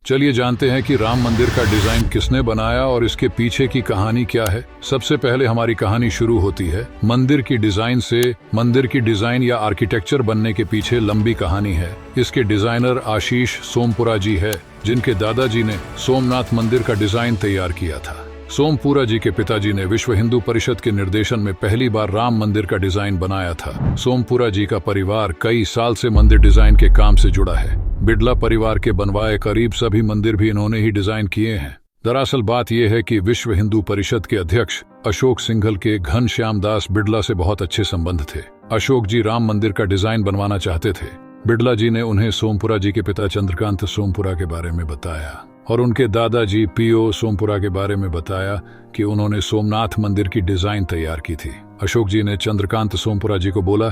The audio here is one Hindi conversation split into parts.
चलिए जानते हैं कि राम मंदिर का डिजाइन किसने बनाया और इसके पीछे की कहानी क्या है। सबसे पहले हमारी कहानी शुरू होती है मंदिर की डिजाइन से। मंदिर की डिजाइन या आर्किटेक्चर बनने के पीछे लंबी कहानी है। इसके डिजाइनर आशीष सोमपुरा जी है, जिनके दादाजी ने सोमनाथ मंदिर का डिजाइन तैयार किया था। सोमपुरा जी के पिताजी ने विश्व हिंदू परिषद के निर्देशन में पहली बार राम मंदिर का डिजाइन बनाया था। सोमपुरा जी का परिवार कई साल से मंदिर डिजाइन के काम से जुड़ा है। बिड़ला परिवार के बनवाए करीब सभी मंदिर भी इन्होंने ही डिजाइन किए हैं। दरअसल बात यह है कि विश्व हिंदू परिषद के अध्यक्ष अशोक सिंघल के घनश्याम दास बिड़ला से बहुत अच्छे संबंध थे। अशोक जी राम मंदिर का डिजाइन बनवाना चाहते थे। बिड़ला जी ने उन्हें सोमपुरा जी के पिता चंद्रकांत सोमपुरा के बारे में बताया और उनके दादाजी पीओ सोमपुरा के बारे में बताया कि उन्होंने सोमनाथ मंदिर की डिजाइन तैयार की थी। अशोक जी ने चंद्रकांत सोमपुरा जी को बोला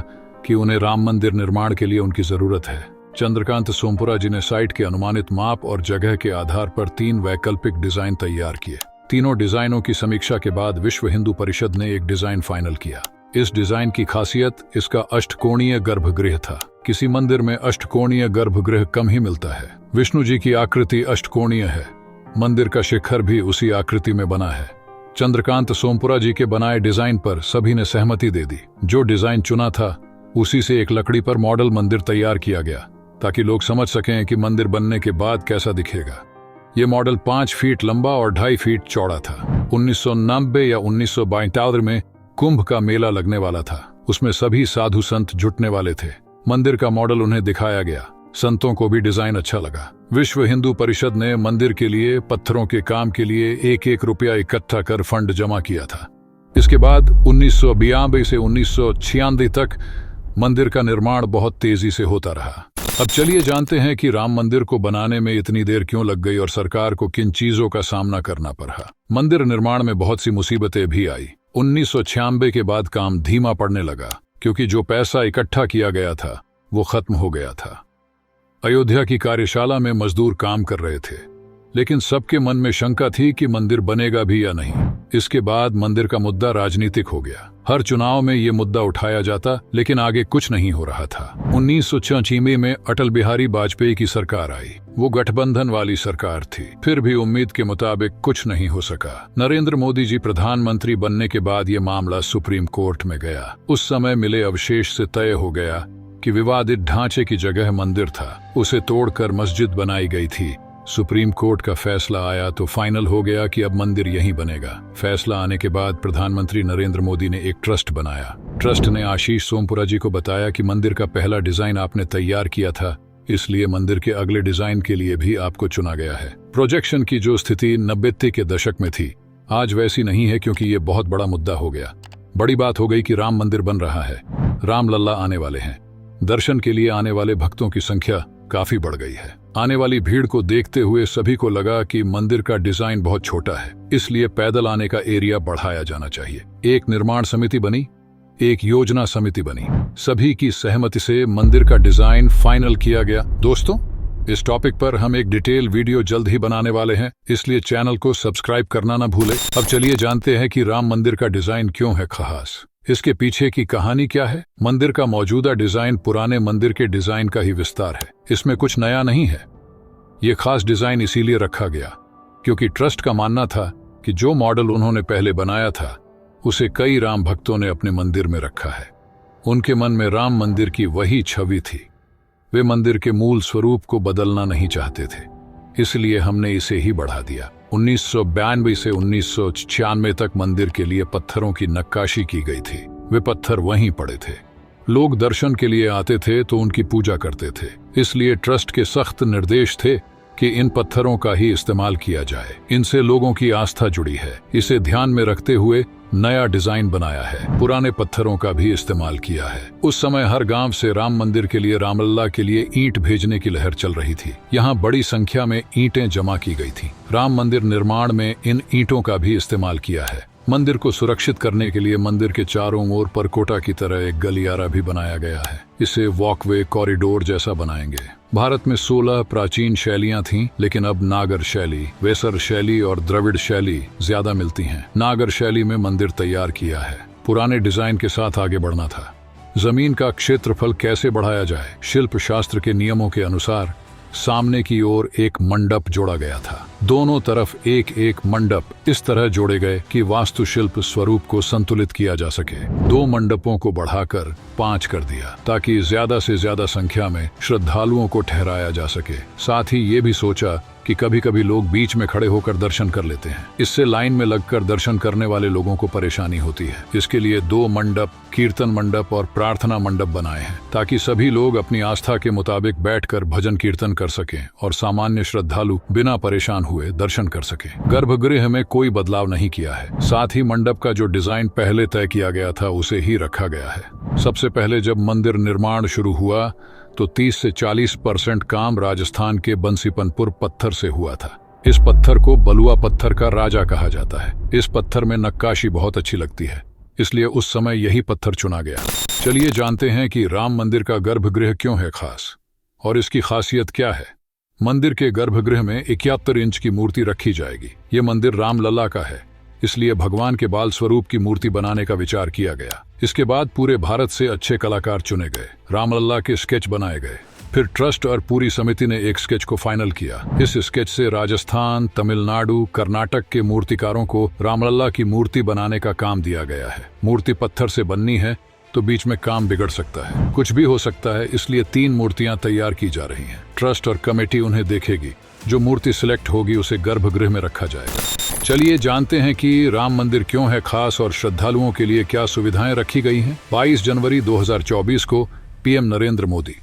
कि उन्हें राम मंदिर निर्माण के लिए उनकी जरूरत है। चंद्रकांत सोमपुरा जी ने साइट के अनुमानित माप और जगह के आधार पर 3 वैकल्पिक डिजाइन तैयार किए। तीनों डिजाइनों की समीक्षा के बाद विश्व हिंदू परिषद ने एक डिजाइन फाइनल किया। इस डिजाइन की खासियत इसका अष्टकोणीय गर्भगृह था। किसी मंदिर में अष्टकोणीय गर्भगृह कम ही मिलता है। विष्णु जी की आकृति अष्टकोणीय है। मंदिर का शिखर भी उसी आकृति में बना है। चंद्रकांत सोमपुरा जी के बनाए डिजाइन पर सभी ने सहमति दे दी। जो डिजाइन चुना था उसी से एक लकड़ी पर मॉडल मंदिर तैयार किया गया, ताकि लोग समझ सकें कि मंदिर बनने के बाद कैसा दिखेगा। ये मॉडल 5 फीट लंबा और 2.5 फीट चौड़ा था। 1990 या 1972 में कुंभ का मेला लगने वाला था। उसमें सभी साधु संत जुटने वाले थे। मंदिर का मॉडल उन्हें दिखाया गया। संतों को भी डिजाइन अच्छा लगा। विश्व हिंदू परिषद ने मंदिर के लिए पत्थरों के काम के लिए 1-1 रुपया इकट्ठा कर फंड जमा किया था। इसके बाद 1992 से 1996 तक मंदिर का निर्माण बहुत तेजी से होता रहा। अब चलिए जानते हैं कि राम मंदिर को बनाने में इतनी देर क्यों लग गई और सरकार को किन चीजों का सामना करना पड़ा। मंदिर निर्माण में बहुत सी मुसीबतें भी आई। 1996 के बाद काम धीमा पड़ने लगा, क्योंकि जो पैसा इकट्ठा किया गया था वो खत्म हो गया था। अयोध्या की कार्यशाला में मजदूर काम कर रहे थे, लेकिन सबके मन में शंका थी कि मंदिर बनेगा भी या नहीं। इसके बाद मंदिर का मुद्दा राजनीतिक हो गया। हर चुनाव में ये मुद्दा उठाया जाता, लेकिन आगे कुछ नहीं हो रहा था। 1996 में अटल बिहारी वाजपेयी की सरकार आई। वो गठबंधन वाली सरकार थी। फिर भी उम्मीद के मुताबिक कुछ नहीं हो सका। नरेंद्र मोदी जी प्रधानमंत्री बनने के बाद ये मामला सुप्रीम कोर्ट में गया। उस समय मिले अवशेष से तय हो गया कि विवादित ढांचे की जगह मंदिर था, उसे तोड़कर मस्जिद बनाई गई थी। सुप्रीम कोर्ट का फैसला आया तो फाइनल हो गया कि अब मंदिर यहीं बनेगा। फैसला आने के बाद प्रधानमंत्री नरेंद्र मोदी ने एक ट्रस्ट बनाया। ट्रस्ट ने आशीष सोमपुरा जी को बताया कि मंदिर का पहला डिजाइन आपने तैयार किया था, इसलिए मंदिर के अगले डिजाइन के लिए भी आपको चुना गया है। प्रोजेक्शन की जो स्थिति 90 के दशक में थी, आज वैसी नहीं है, क्योंकि ये बहुत बड़ा मुद्दा हो गया। बड़ी बात हो गई कि राम मंदिर बन रहा है। राम लल्ला आने वाले हैं। दर्शन के लिए आने वाले भक्तों की संख्या काफी बढ़ गई है। आने वाली भीड़ को देखते हुए सभी को लगा कि मंदिर का डिजाइन बहुत छोटा है, इसलिए पैदल आने का एरिया बढ़ाया जाना चाहिए। एक निर्माण समिति बनी, एक योजना समिति बनी। सभी की सहमति से मंदिर का डिजाइन फाइनल किया गया। दोस्तों, इस टॉपिक पर हम एक डिटेल वीडियो जल्द ही बनाने वाले हैं, इसलिए चैनल को सब्सक्राइब करना ना भूलें। अब चलिए जानते हैं कि राम मंदिर का डिजाइन क्यों है खास। इसके पीछे की कहानी क्या है। मंदिर का मौजूदा डिजाइन पुराने मंदिर के डिजाइन का ही विस्तार है। इसमें कुछ नया नहीं है। ये खास डिजाइन इसीलिए रखा गया क्योंकि ट्रस्ट का मानना था कि जो मॉडल उन्होंने पहले बनाया था उसे कई राम भक्तों ने अपने मंदिर में रखा है। उनके मन में राम मंदिर की वही छवि थी। वे मंदिर के मूल स्वरूप को बदलना नहीं चाहते थे, इसलिए हमने इसे ही बढ़ा दिया। 1992 से 1996 तक मंदिर के लिए पत्थरों की नक्काशी की गई थी। वे पत्थर वहीं पड़े थे। लोग दर्शन के लिए आते थे तो उनकी पूजा करते थे, इसलिए ट्रस्ट के सख्त निर्देश थे कि इन पत्थरों का ही इस्तेमाल किया जाए। इनसे लोगों की आस्था जुड़ी है। इसे ध्यान में रखते हुए नया डिजाइन बनाया है। पुराने पत्थरों का भी इस्तेमाल किया है। उस समय हर गांव से राम मंदिर के लिए, रामलला के लिए ईंट भेजने की लहर चल रही थी। यहाँ बड़ी संख्या में ईंटें जमा की गई थी। राम मंदिर निर्माण में इन ईंटों का भी इस्तेमाल किया है। मंदिर को सुरक्षित करने के लिए मंदिर के चारों ओर परकोटा की तरह एक गलियारा भी बनाया गया है। इसे वॉकवे कॉरिडोर जैसा बनाएंगे। भारत में 16 प्राचीन शैलियां थीं, लेकिन अब नागर शैली, वेसर शैली और द्रविड़ शैली ज्यादा मिलती हैं। नागर शैली में मंदिर तैयार किया है। पुराने डिजाइन के साथ आगे बढ़ना था। जमीन का क्षेत्रफल कैसे बढ़ाया जाए। शिल्प शास्त्र के नियमों के अनुसार सामने की ओर एक मंडप जोड़ा गया था। दोनों तरफ एक एक मंडप इस तरह जोड़े गए कि वास्तुशिल्प स्वरूप को संतुलित किया जा सके। 2 मंडपों को बढ़ाकर 5 कर दिया ताकि ज्यादा से ज्यादा संख्या में श्रद्धालुओं को ठहराया जा सके। साथ ही ये भी सोचा कि कभी कभी लोग बीच में खड़े होकर दर्शन कर लेते हैं, इससे लाइन में लगकर दर्शन करने वाले लोगों को परेशानी होती है। इसके लिए 2 मंडप, कीर्तन मंडप और प्रार्थना मंडप बनाए हैं ताकि सभी लोग अपनी आस्था के मुताबिक बैठकर भजन कीर्तन कर सकें और सामान्य श्रद्धालु बिना परेशान हुए दर्शन कर सकें। गर्भगृह में कोई बदलाव नहीं किया है। साथ ही मंडप का जो डिजाइन पहले तय किया गया था उसे ही रखा गया है। सबसे पहले जब मंदिर निर्माण शुरू हुआ तो 30 से 40% काम राजस्थान के बंसीपनपुर पत्थर से हुआ था। इस पत्थर को बलुआ पत्थर का राजा कहा जाता है। इस पत्थर में नक्काशी बहुत अच्छी लगती है, इसलिए उस समय यही पत्थर चुना गया। चलिए जानते हैं कि राम मंदिर का गर्भगृह क्यों है खास और इसकी खासियत क्या है। मंदिर के गर्भगृह में 71 इंच की मूर्ति रखी जाएगी। ये मंदिर रामलला का है, इसलिए भगवान के बाल स्वरूप की मूर्ति बनाने का विचार किया गया। इसके बाद पूरे भारत से अच्छे कलाकार चुने गए, रामलला के स्केच बनाए गए। फिर ट्रस्ट और पूरी समिति ने एक स्केच को फाइनल किया। इस स्केच से राजस्थान, तमिलनाडु, कर्नाटक के मूर्तिकारों को रामलला की मूर्ति बनाने का काम दिया गया है। मूर्ति पत्थर से बननी है तो बीच में काम बिगड़ सकता है, कुछ भी हो सकता है, इसलिए 3 मूर्तियां तैयार की जा रही हैं। ट्रस्ट और कमेटी उन्हें देखेगी। जो मूर्ति सिलेक्ट होगी उसे गर्भगृह में रखा जाएगा। चलिए जानते हैं कि राम मंदिर क्यों है खास और श्रद्धालुओं के लिए क्या सुविधाएं रखी गई हैं। 22 जनवरी 2024 को पीएम नरेंद्र मोदी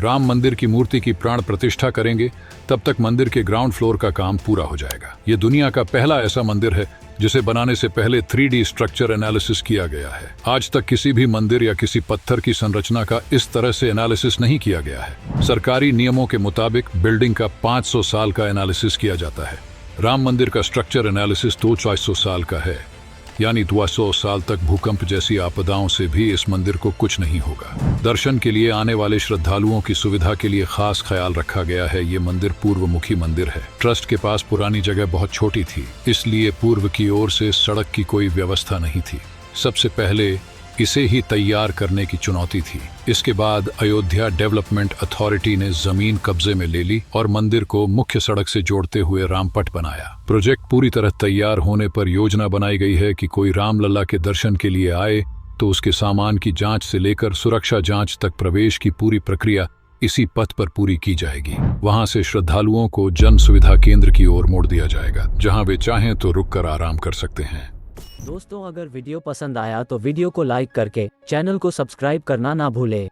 राम मंदिर की मूर्ति की प्राण प्रतिष्ठा करेंगे। तब तक मंदिर के ग्राउंड फ्लोर का काम पूरा हो जाएगा। ये दुनिया का पहला ऐसा मंदिर है जिसे बनाने से पहले 3D स्ट्रक्चर एनालिसिस किया गया है। आज तक किसी भी मंदिर या किसी पत्थर की संरचना का इस तरह से एनालिसिस नहीं किया गया है। सरकारी नियमों के मुताबिक बिल्डिंग का 500 साल का एनालिसिस किया जाता है। राम मंदिर का स्ट्रक्चर एनालिसिस 200 साल का है, यानी 200 साल तक भूकंप जैसी आपदाओं से भी इस मंदिर को कुछ नहीं होगा। दर्शन के लिए आने वाले श्रद्धालुओं की सुविधा के लिए खास ख्याल रखा गया है। ये मंदिर पूर्वमुखी मंदिर है। ट्रस्ट के पास पुरानी जगह बहुत छोटी थी, इसलिए पूर्व की ओर से सड़क की कोई व्यवस्था नहीं थी। सबसे पहले इसे ही तैयार करने की चुनौती थी। इसके बाद अयोध्या डेवलपमेंट अथॉरिटी ने जमीन कब्जे में ले ली और मंदिर को मुख्य सड़क से जोड़ते हुए रामपट बनाया। प्रोजेक्ट पूरी तरह तैयार होने पर योजना बनाई गई है कि कोई रामलला के दर्शन के लिए आए तो उसके सामान की जांच से लेकर सुरक्षा जांच तक प्रवेश की पूरी प्रक्रिया इसी पथ पर पूरी की जाएगी। वहां से श्रद्धालुओं को जन सुविधा केंद्र की ओर मोड़ दिया जाएगा, जहां वे चाहें तो रुककर आराम कर सकते हैं। दोस्तों, अगर वीडियो पसंद आया तो वीडियो को लाइक करके चैनल को सब्सक्राइब करना ना भूलें।